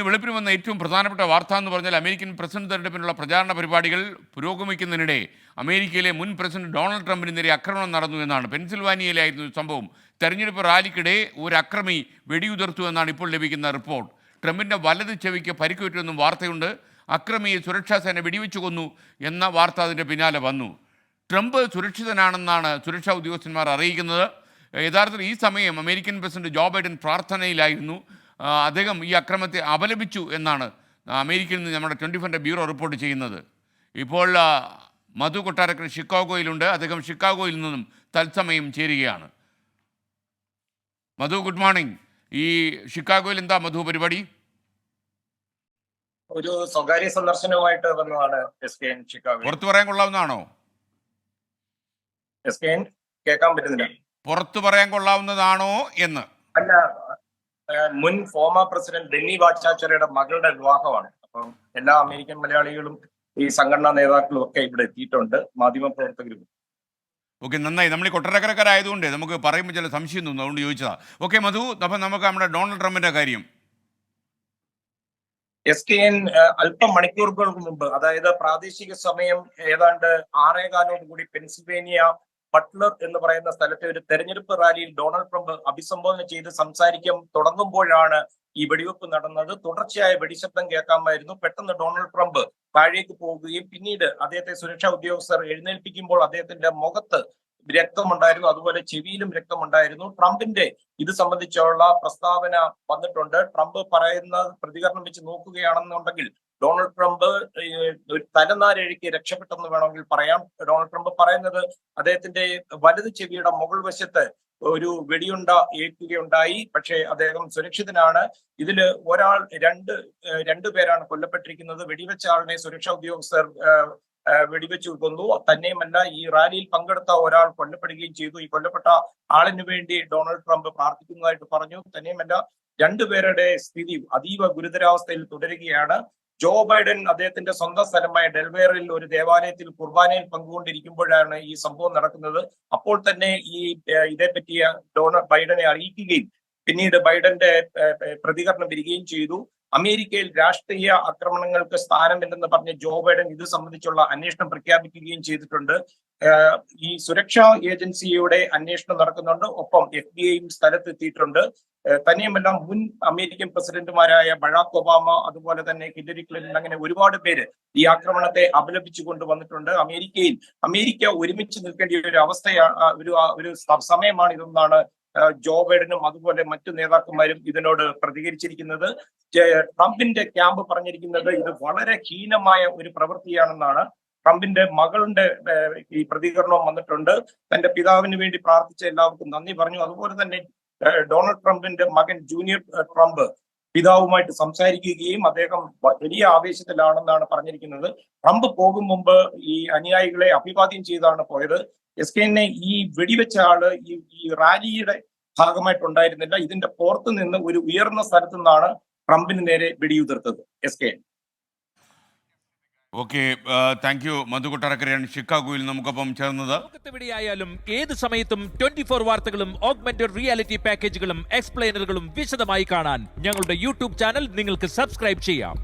ഇന്ന് വെളുപ്പിന് വന്ന ഏറ്റവും പ്രധാനപ്പെട്ട വാർത്ത എന്ന് പറഞ്ഞാൽ അമേരിക്കൻ പ്രസിഡന്റ് തെരഞ്ഞെടുപ്പിനുള്ള പ്രചാരണ പരിപാടികൾ പുരോഗമിക്കുന്നതിനിടെ അമേരിക്കയിലെ മുൻ പ്രസിഡന്റ് ഡൊണാൾഡ് ട്രംപിന് നേരെ ആക്രമണം നടന്നു എന്നാണ്. പെൻസിൽവാനിയയിലായിരുന്നു സംഭവം. തെരഞ്ഞെടുപ്പ് റാലിക്കിടെ ഒരു അക്രമി വെടിയുതിർത്തു എന്നാണ് ഇപ്പോൾ ലഭിക്കുന്ന റിപ്പോർട്ട്. ട്രംപിൻ്റെ വലത് ചെവിക്ക് പരിക്കേറ്റുവെന്നും വാർത്തയുണ്ട്. അക്രമിയെ സുരക്ഷാ സേന വെടിവെച്ചു കൊന്നു എന്ന വാർത്ത അതിൻ്റെ പിന്നാലെ വന്നു. ട്രംപ് സുരക്ഷിതനാണെന്നാണ് സുരക്ഷാ ഉദ്യോഗസ്ഥന്മാർ അറിയിക്കുന്നത്. യഥാർത്ഥത്തിൽ ഈ സമയം അമേരിക്കൻ പ്രസിഡന്റ് ജോ ബൈഡൻ പ്രാർത്ഥനയിലായിരുന്നു. അദ്ദേഹം ഈ അക്രമത്തെ അപലപിച്ചു എന്നാണ് അമേരിക്കയിൽ നിന്ന് നമ്മുടെ 24 ബ്യൂറോ റിപ്പോർട്ട് ചെയ്യുന്നത്. ഇപ്പോൾ മധു കൊട്ടാരക്കര ഷിക്കാഗോയിലുണ്ട്. അദ്ദേഹം ഷിക്കാഗോയിൽ നിന്നും തത്സമയം ചേരുകയാണ്. മധു, ഗുഡ് മോർണിംഗ്. ഈ ഷിക്കാഗോയിൽ എന്താ മധു പരിപാടി? ഒരു സ്വകാര്യ സന്ദർശനവുമായിട്ട് വന്നതാണ് ഷിക്കാഗോ. പുറത്തു പറയാൻ കൊള്ളാവുന്നതാണോ? കേൾക്കാൻ പറ്റുന്നില്ല. പുറത്തു പറയാൻ കൊള്ളാവുന്നതാണോ എന്ന്? അല്ല, മുൻ ഫോമർ പ്രസിഡന്റ് ഡെന്നി വാച്ചാച്ചറയുടെ മകളുടെ വിവാഹമാണ്. അപ്പം എല്ലാ അമേരിക്കൻ മലയാളികളും ഈ സംഘടനാ നേതാക്കളും ഒക്കെ ഇവിടെ എത്തിയിട്ടുണ്ട്, മാധ്യമപ്രവർത്തകരും. ഓക്കെ, നന്നായി. നമ്മൾ ഈ കൊട്ടാരക്കരക്കാരായതുകൊണ്ട് നമുക്ക് പറയുമ്പോൾ ചില സംശയം തോന്നുന്നു, അതുകൊണ്ട് ചോദിച്ചതാ. ഓക്കെ മധു, അപ്പം നമുക്ക് നമ്മുടെ ഡൊണാൾഡ് ട്രംപിന്റെ കാര്യം. അല്പം മണിക്കൂറുകൾക്ക് മുമ്പ്, അതായത് പ്രാദേശിക സമയം ഏതാണ്ട് 6:15 പെൻസിൽവേനിയ ബട്ട്ലർ എന്ന് പറയുന്ന സ്ഥലത്തെ ഒരു തെരഞ്ഞെടുപ്പ് റാലിയിൽ ഡൊണാൾഡ് ട്രംപ് അഭിസംബോധന ചെയ്ത് സംസാരിക്കാൻ തുടങ്ങുമ്പോഴാണ് ഈ വെടിവെപ്പ് നടന്നത്. തുടർച്ചയായ വെടിശബ്ദം കേൾക്കാമായിരുന്നു. പെട്ടെന്ന് ഡൊണാൾഡ് ട്രംപ് താഴേക്ക് പോവുകയും പിന്നീട് അദ്ദേഹത്തെ സുരക്ഷാ ഉദ്യോഗസ്ഥർ എഴുന്നേൽപ്പിക്കുമ്പോൾ അദ്ദേഹത്തിന്റെ മുഖത്ത് രക്തമുണ്ടായിരുന്നു, അതുപോലെ ചെവിയിലും രക്തമുണ്ടായിരുന്നു. ട്രംപിന്റെ ഇത് സംബന്ധിച്ചുള്ള പ്രസ്താവന വന്നിട്ടുണ്ട്. ട്രംപ് പറയുന്ന പ്രതികരണം വെച്ച് നോക്കുകയാണെന്നുണ്ടെങ്കിൽ ഡൊണാൾഡ് ട്രംപ് തലനാരിഴയ്ക്ക് രക്ഷപ്പെട്ടെന്ന് വേണമെങ്കിൽ പറയാം. ഡൊണാൾഡ് ട്രംപ് പറയുന്നത് അദ്ദേഹത്തിന്റെ വലത് ചെവിയുടെ മുകൾ വശത്ത് ഒരു വെടിയുണ്ട ഏൽക്കുകയുണ്ടായി, പക്ഷേ അദ്ദേഹം സുരക്ഷിതനാണ്. ഇതില് രണ്ടു പേരാണ് കൊല്ലപ്പെട്ടിരിക്കുന്നത്. വെടിവെച്ച ആളിനെ സുരക്ഷാ ഉദ്യോഗസ്ഥർ വെടിവെച്ചു കൊന്നു. തന്നെയുമല്ല, ഈ റാലിയിൽ പങ്കെടുത്ത ഒരാൾ കൊല്ലപ്പെടുകയും ചെയ്തു. ഈ കൊല്ലപ്പെട്ട ആളിനു വേണ്ടി ഡൊണാൾഡ് ട്രംപ് പ്രാർത്ഥിക്കുന്നതായിട്ട് പറഞ്ഞു. തന്നെയുമല്ല, രണ്ടുപേരുടെ സ്ഥിതി അതീവ ഗുരുതരാവസ്ഥയിൽ തുടരുകയാണ്. ജോ ബൈഡൻ അദ്ദേഹത്തിന്റെ സ്വന്തം സ്ഥലമായ ഡെൽവേറിൽ ഒരു ദേവാലയത്തിൽ കുർബാനയിൽ പങ്കുകൊണ്ടിരിക്കുമ്പോഴാണ് ഈ സംഭവം നടക്കുന്നത്. അപ്പോൾ തന്നെ ഇതേപ്പറ്റി ബൈഡനെ അറിയിക്കുകയും പിന്നീട് ബൈഡന്റെ പ്രതികരണം വരികയും ചെയ്തു. അമേരിക്കയിൽ രാഷ്ട്രീയ ആക്രമണങ്ങൾക്ക് സ്ഥാനമില്ലെന്ന് പറഞ്ഞ ജോ ബൈഡൻ ഇത് സംബന്ധിച്ചുള്ള അന്വേഷണം പ്രഖ്യാപിക്കുകയും ചെയ്തിട്ടുണ്ട്. ഈ സുരക്ഷാ ഏജൻസിയുടെ അന്വേഷണം നടക്കുന്നുണ്ട്. ഒപ്പം FBI സ്ഥലത്തെത്തിയിട്ടുണ്ട്. തന്നെയുമല്ല, മുൻ അമേരിക്കൻ പ്രസിഡന്റുമാരായ ബറാക് ഒബാമ, അതുപോലെ തന്നെ ഹില്ലരി ക്ലിന്റൺ, അങ്ങനെ ഒരുപാട് പേര് ഈ ആക്രമണത്തെ അപലപിച്ചു കൊണ്ടുവന്നിട്ടുണ്ട്. അമേരിക്ക ഒരുമിച്ച് നിൽക്കേണ്ട ഒരു അവസ്ഥയാണ്, ഒരു സമയമാണ് ഇതെന്നാണ് ജോ ബൈഡനും അതുപോലെ മറ്റു നേതാക്കന്മാരും ഇതിനോട് പ്രതികരിച്ചിരിക്കുന്നത്. ട്രംപിന്റെ ക്യാമ്പ് പറഞ്ഞിരിക്കുന്നത് ഇത് വളരെ ഹീനമായ ഒരു പ്രവൃത്തിയാണെന്നാണ്. ട്രംപിന്റെ മകളുടെ ഈ പ്രതികരണവും വന്നിട്ടുണ്ട്. തന്റെ പിതാവിന് വേണ്ടി പ്രാർത്ഥിച്ച എല്ലാവർക്കും നന്ദി പറഞ്ഞു. അതുപോലെ തന്നെ ഡൊണാൾഡ് ട്രംപിന്റെ മകൻ ജൂനിയർ ട്രംപ് പിതാവുമായിട്ട് സംസാരിക്കുകയും അദ്ദേഹം വലിയ ആവേശത്തിലാണെന്നാണ് പറഞ്ഞിരിക്കുന്നത്. ട്രംപ് പോകും മുമ്പ് ഈ അനുയായികളെ അഭിവാദ്യം ചെയ്താണ് പോയത്. ഈ വെടിവെച്ച ആള് ഈ റാലിയുടെ ഭാഗമായിട്ടുണ്ടായിരുന്നില്ല. ഇതിന്റെ പുറത്തു നിന്ന് ഒരു ഉയർന്ന സ്ഥലത്തു നിന്നാണ് ട്രംപിന് നേരെ വെടിയുതിർത്തത്. Okay, thank you. മധു കൊട്ടാരക്കരയാണ് ഷിക്കാഗോയിൽ നമുക്കൊപ്പം ചേർന്നത്. എവിടെയായാലും ഏത് സമയത്തും 24 വാർത്തകളും ഓഗ്മെന്റഡ് റിയാലിറ്റി പാക്കേജുകളും എക്സ്പ്ലെയിനറുകളും വിശദമായി കാണാൻ ഞങ്ങളുടെ യൂട്യൂബ് ചാനൽ നിങ്ങൾക്ക് സബ്സ്ക്രൈബ് ചെയ്യാം.